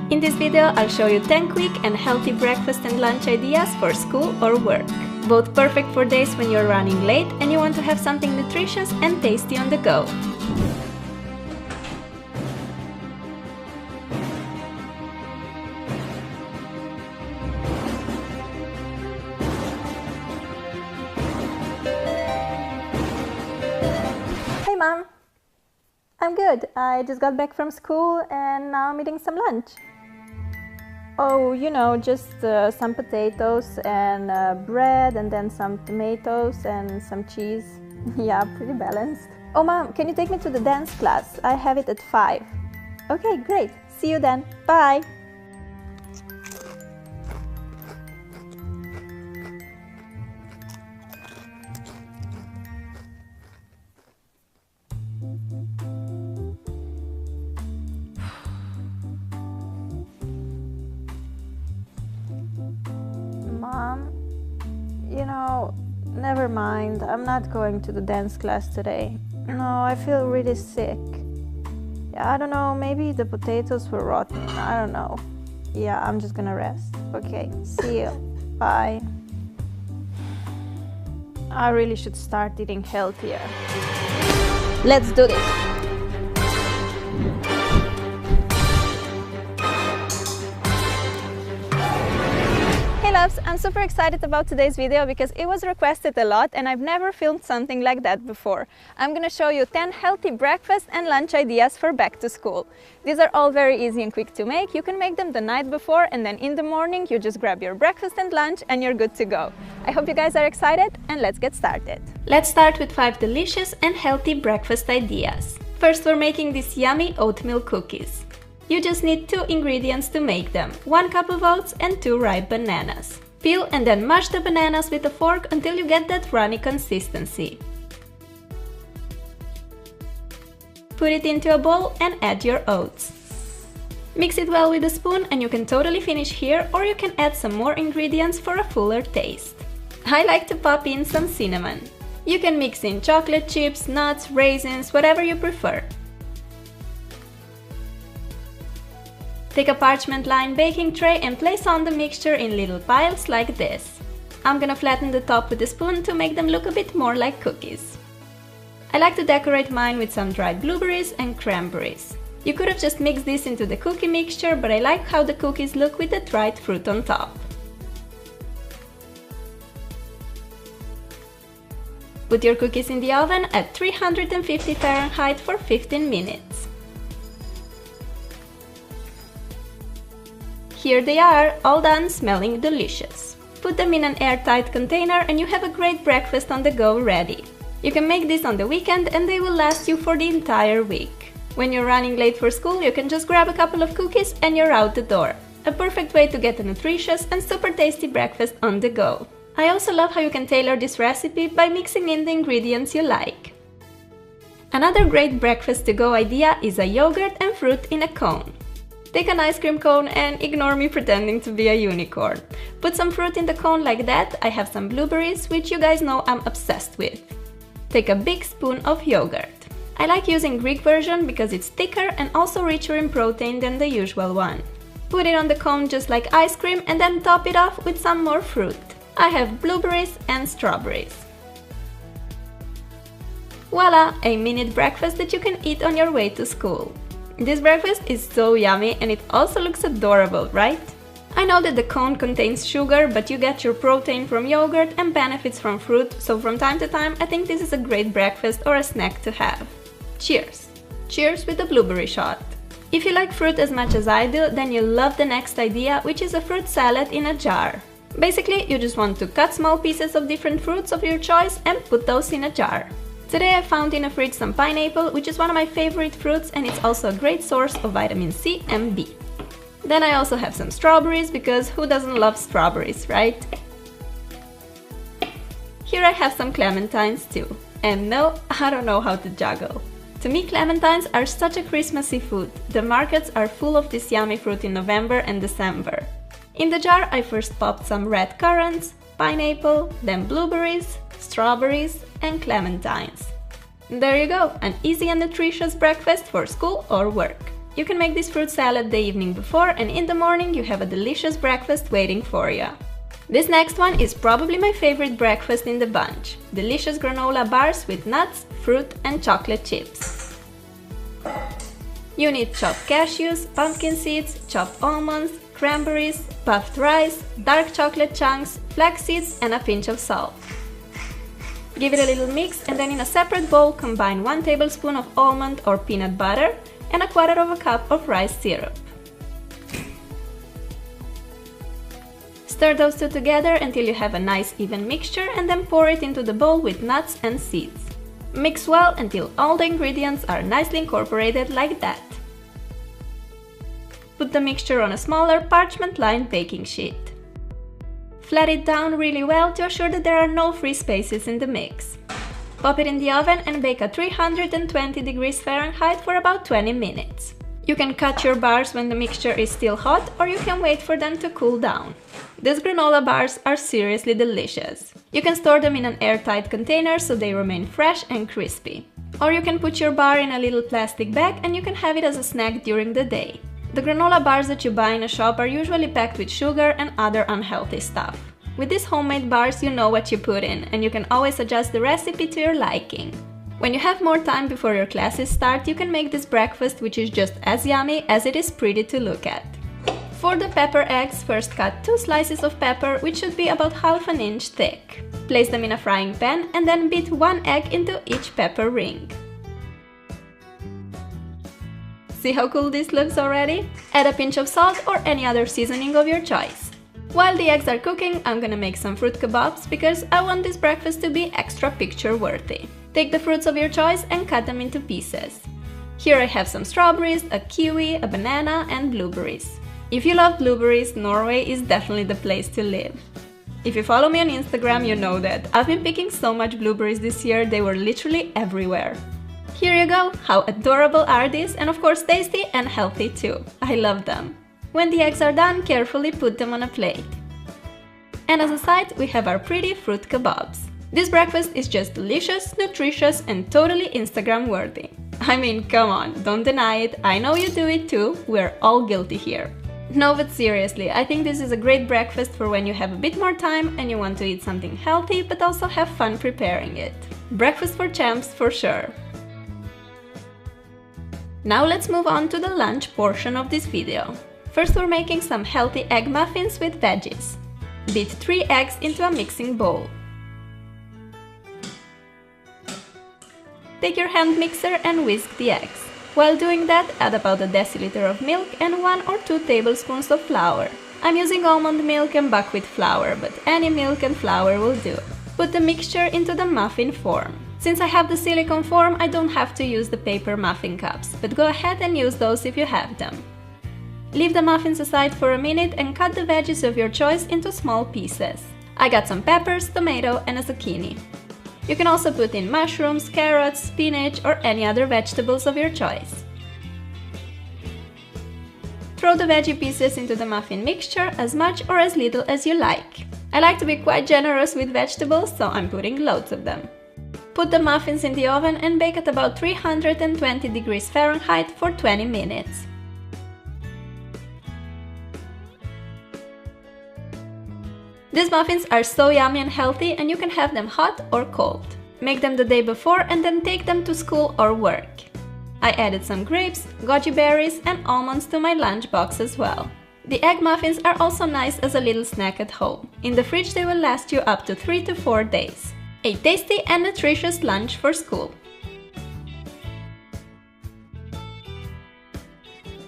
In this video, I'll show you 10 quick and healthy breakfast and lunch ideas for school or work. Both perfect for days when you're running late and you want to have something nutritious and tasty on the go. Hey Mom! I'm good. I just got back from school and now I'm eating some lunch. Oh, you know, just some potatoes and bread and then some tomatoes and some cheese. Yeah, pretty balanced. Oh Mom, can you take me to the dance class? I have it at 5. Okay, great. See you then. Bye! Mom, you know, never mind. I'm not going to the dance class today. No, I feel really sick. Yeah, I don't know, maybe the potatoes were rotten. I don't know. Yeah, I'm just gonna rest. Okay, see you. Bye. I really should start eating healthier. Let's do this. Hey loves, I'm super excited about today's video because it was requested a lot and I've never filmed something like that before. I'm gonna show you 10 healthy breakfast and lunch ideas for back to school. These are all very easy and quick to make. You can make them the night before and then in the morning you just grab your breakfast and lunch and you're good to go. I hope you guys are excited and let's get started. Let's start with 5 delicious and healthy breakfast ideas. First, we're making these yummy oatmeal cookies. You just need 2 ingredients to make them, 1 cup of oats and 2 ripe bananas. Peel and then mash the bananas with a fork until you get that runny consistency. Put it into a bowl and add your oats. Mix it well with a spoon and you can totally finish here, or you can add some more ingredients for a fuller taste. I like to pop in some cinnamon. You can mix in chocolate chips, nuts, raisins, whatever you prefer. Take a parchment-lined baking tray and place on the mixture in little piles like this. I'm gonna flatten the top with a spoon to make them look a bit more like cookies. I like to decorate mine with some dried blueberries and cranberries. You could have just mixed this into the cookie mixture, but I like how the cookies look with the dried fruit on top. Put your cookies in the oven at 350 Fahrenheit for 15 minutes. Here they are, all done, smelling delicious. Put them in an airtight container and you have a great breakfast on the go ready. You can make this on the weekend and they will last you for the entire week. When you're running late for school, you can just grab a couple of cookies and you're out the door. A perfect way to get a nutritious and super tasty breakfast on the go. I also love how you can tailor this recipe by mixing in the ingredients you like. Another great breakfast to go idea is a yogurt and fruit in a cone. Take an ice cream cone and ignore me pretending to be a unicorn. Put some fruit in the cone like that. I have some blueberries, which you guys know I'm obsessed with. Take a big spoon of yogurt. I like using Greek version because it's thicker and also richer in protein than the usual one. Put it on the cone just like ice cream and then top it off with some more fruit. I have blueberries and strawberries. Voila! A minute breakfast that you can eat on your way to school. This breakfast is so yummy and it also looks adorable, right? I know that the cone contains sugar, but you get your protein from yogurt and benefits from fruit, so from time to time I think this is a great breakfast or a snack to have. Cheers! Cheers with a blueberry shot! If you like fruit as much as I do, then you'll love the next idea, which is a fruit salad in a jar. Basically, you just want to cut small pieces of different fruits of your choice and put those in a jar. Today I found in a fridge some pineapple, which is one of my favorite fruits and it's also a great source of vitamin C and B. Then I also have some strawberries, because who doesn't love strawberries, right? Here I have some clementines too. And no, I don't know how to juggle. To me, clementines are such a Christmassy food. The markets are full of this yummy fruit in November and December. In the jar I first popped some red currants, pineapple, then blueberries, strawberries and clementines. There you go, an easy and nutritious breakfast for school or work. You can make this fruit salad the evening before, and in the morning you have a delicious breakfast waiting for you. This next one is probably my favorite breakfast in the bunch. Delicious granola bars with nuts, fruit and chocolate chips. You need chopped cashews, pumpkin seeds, chopped almonds, cranberries, puffed rice, dark chocolate chunks, flax seeds and a pinch of salt. Give it a little mix and then in a separate bowl combine 1 tablespoon of almond or peanut butter and 1/4 cup of rice syrup. Stir those two together until you have a nice even mixture and then pour it into the bowl with nuts and seeds. Mix well until all the ingredients are nicely incorporated like that. Put the mixture on a smaller parchment-lined baking sheet. Flat it down really well to assure that there are no free spaces in the mix. Pop it in the oven and bake at 320 degrees Fahrenheit for about 20 minutes. You can cut your bars when the mixture is still hot, or you can wait for them to cool down. These granola bars are seriously delicious. You can store them in an airtight container so they remain fresh and crispy. Or you can put your bar in a little plastic bag and you can have it as a snack during the day. The granola bars that you buy in a shop are usually packed with sugar and other unhealthy stuff. With these homemade bars, you know what you put in, and you can always adjust the recipe to your liking. When you have more time before your classes start, you can make this breakfast, which is just as yummy as it is pretty to look at. For the pepper eggs, first cut 2 slices of pepper, which should be about 1/2 inch thick. Place them in a frying pan and then beat 1 egg into each pepper ring. See how cool this looks already? Add a pinch of salt or any other seasoning of your choice. While the eggs are cooking, I'm gonna make some fruit kebabs because I want this breakfast to be extra picture-worthy. Take the fruits of your choice and cut them into pieces. Here I have some strawberries, a kiwi, a banana and blueberries. If you love blueberries, Norway is definitely the place to live. If you follow me on Instagram, you know that I've been picking so much blueberries this year, they were literally everywhere. Here you go! How adorable are these, and of course tasty and healthy too. I love them. When the eggs are done, carefully put them on a plate. And as a side, we have our pretty fruit kebabs. This breakfast is just delicious, nutritious and totally Instagram worthy. I mean, come on, don't deny it, I know you do it too, we're all guilty here. No, but seriously, I think this is a great breakfast for when you have a bit more time and you want to eat something healthy but also have fun preparing it. Breakfast for champs for sure. Now let's move on to the lunch portion of this video. First we're making some healthy egg muffins with veggies. Beat 3 eggs into a mixing bowl. Take your hand mixer and whisk the eggs. While doing that, add about a deciliter of milk and 1 or 2 tablespoons of flour. I'm using almond milk and buckwheat flour, but any milk and flour will do. Put the mixture into the muffin form. Since I have the silicone form, I don't have to use the paper muffin cups, but go ahead and use those if you have them. Leave the muffins aside for a minute and cut the veggies of your choice into small pieces. I got some peppers, tomato and a zucchini. You can also put in mushrooms, carrots, spinach or any other vegetables of your choice. Throw the veggie pieces into the muffin mixture as much or as little as you like. I like to be quite generous with vegetables, so I'm putting loads of them. Put the muffins in the oven and bake at about 320 degrees Fahrenheit for 20 minutes. These muffins are so yummy and healthy, and you can have them hot or cold. Make them the day before and then take them to school or work. I added some grapes, goji berries and almonds to my lunch box as well. The egg muffins are also nice as a little snack at home. In the fridge they will last you up to 3 to 4 days. A tasty and nutritious lunch for school.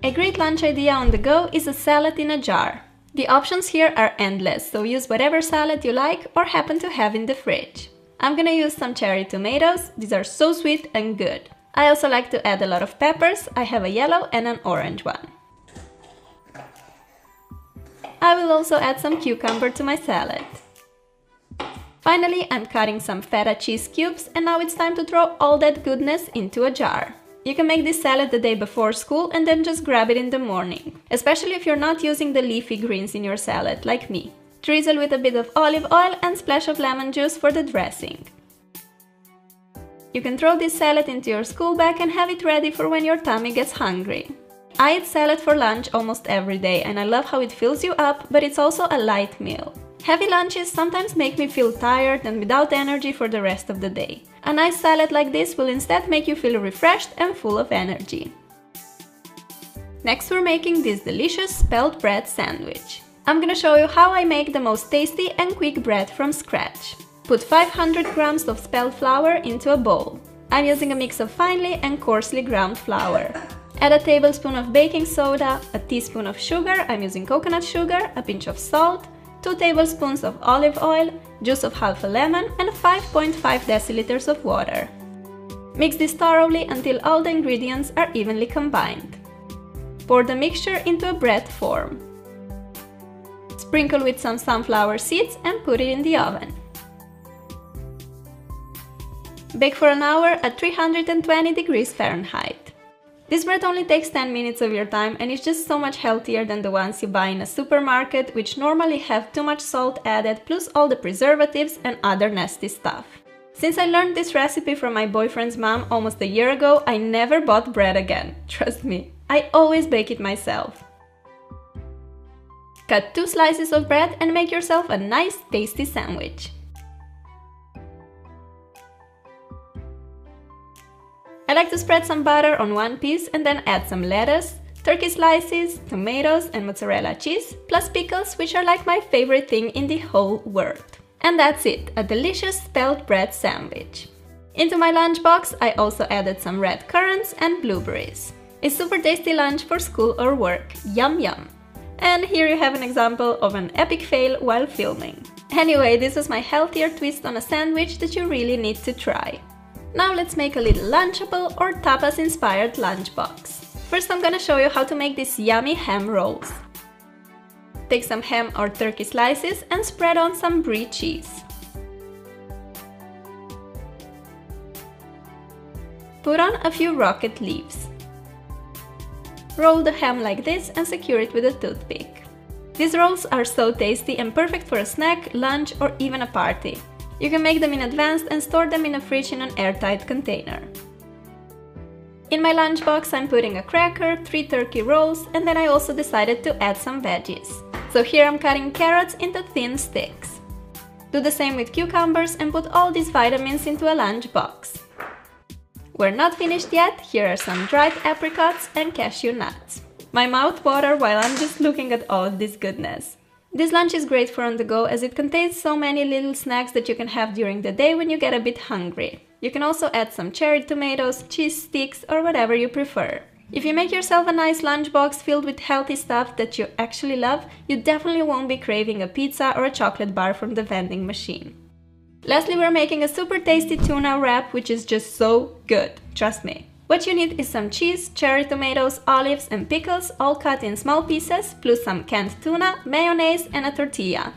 A great lunch idea on the go is a salad in a jar. The options here are endless, so use whatever salad you like or happen to have in the fridge. I'm gonna use some cherry tomatoes, these are so sweet and good. I also like to add a lot of peppers, I have a yellow and an orange one. I will also add some cucumber to my salad. Finally, I'm cutting some feta cheese cubes and now it's time to throw all that goodness into a jar. You can make this salad the day before school and then just grab it in the morning, especially if you're not using the leafy greens in your salad, like me. Drizzle with a bit of olive oil and splash of lemon juice for the dressing. You can throw this salad into your school bag and have it ready for when your tummy gets hungry. I eat salad for lunch almost every day and I love how it fills you up, but it's also a light meal. Heavy lunches sometimes make me feel tired and without energy for the rest of the day. A nice salad like this will instead make you feel refreshed and full of energy. Next we're making this delicious spelt bread sandwich. I'm gonna show you how I make the most tasty and quick bread from scratch. Put 500 grams of spelt flour into a bowl. I'm using a mix of finely and coarsely ground flour. Add a tablespoon of baking soda, a teaspoon of sugar, I'm using coconut sugar, a pinch of salt, 2 tablespoons of olive oil, juice of half a lemon and 5.5 deciliters of water. Mix this thoroughly until all the ingredients are evenly combined. Pour the mixture into a bread form. Sprinkle with some sunflower seeds and put it in the oven. Bake for an hour at 320 degrees Fahrenheit. This bread only takes 10 minutes of your time and is just so much healthier than the ones you buy in a supermarket, which normally have too much salt added plus all the preservatives and other nasty stuff. Since I learned this recipe from my boyfriend's mom almost a year ago, I never bought bread again. Trust me, I always bake it myself. Cut 2 slices of bread and make yourself a nice tasty sandwich. I like to spread some butter on one piece and then add some lettuce, turkey slices, tomatoes and mozzarella cheese, plus pickles, which are like my favorite thing in the whole world. And that's it, a delicious spelt bread sandwich. Into my lunchbox I also added some red currants and blueberries. A super tasty lunch for school or work, yum yum! And here you have an example of an epic fail while filming. Anyway, this was my healthier twist on a sandwich that you really need to try. Now let's make a little lunchable or tapas-inspired lunchbox. First I'm gonna show you how to make these yummy ham rolls. Take some ham or turkey slices and spread on some brie cheese. Put on a few rocket leaves. Roll the ham like this and secure it with a toothpick. These rolls are so tasty and perfect for a snack, lunch or even a party. You can make them in advance and store them in a fridge in an airtight container. In my lunchbox I'm putting a cracker, 3 turkey rolls, and then I also decided to add some veggies. So here I'm cutting carrots into thin sticks. Do the same with cucumbers and put all these vitamins into a lunchbox. We're not finished yet, here are some dried apricots and cashew nuts. My mouth waters while I'm just looking at all of this goodness. This lunch is great for on the go as it contains so many little snacks that you can have during the day when you get a bit hungry. You can also add some cherry tomatoes, cheese sticks or whatever you prefer. If you make yourself a nice lunchbox filled with healthy stuff that you actually love, you definitely won't be craving a pizza or a chocolate bar from the vending machine. Lastly, we're making a super tasty tuna wrap which is just so good, trust me. What you need is some cheese, cherry tomatoes, olives and pickles all cut in small pieces, plus some canned tuna, mayonnaise and a tortilla.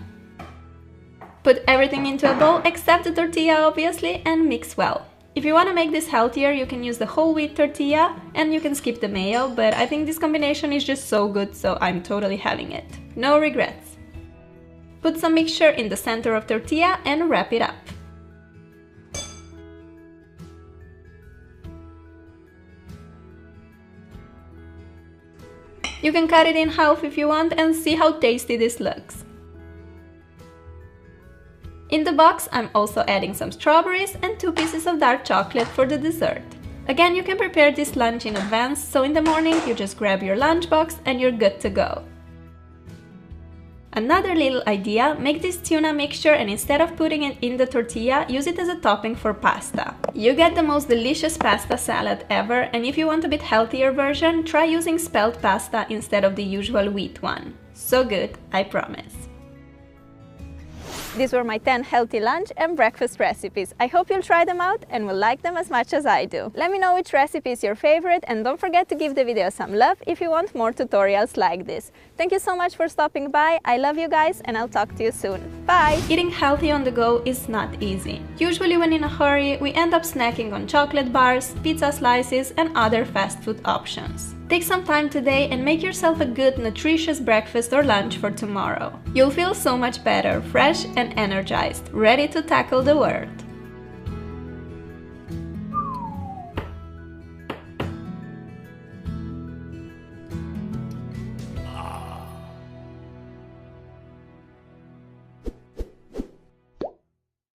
Put everything into a bowl except the tortilla obviously and mix well. If you want to make this healthier you can use the whole wheat tortilla and you can skip the mayo, but I think this combination is just so good so I'm totally having it. No regrets. Put some mixture in the center of tortilla and wrap it up. You can cut it in half if you want and see how tasty this looks. In the box I'm also adding some strawberries and 2 pieces of dark chocolate for the dessert. Again, you can prepare this lunch in advance, so in the morning you just grab your lunchbox and you're good to go. Another little idea, make this tuna mixture and instead of putting it in the tortilla, use it as a topping for pasta. You get the most delicious pasta salad ever, and if you want a bit healthier version, try using spelt pasta instead of the usual wheat one. So good, I promise. These were my 10 healthy lunch and breakfast recipes. I hope you'll try them out and will like them as much as I do. Let me know which recipe is your favorite and don't forget to give the video some love if you want more tutorials like this. Thank you so much for stopping by. I love you guys and I'll talk to you soon. Bye! Eating healthy on the go is not easy. Usually when in a hurry, we end up snacking on chocolate bars, pizza slices and other fast food options. Take some time today and make yourself a good, nutritious breakfast or lunch for tomorrow. You'll feel so much better, fresh and energized, ready to tackle the world.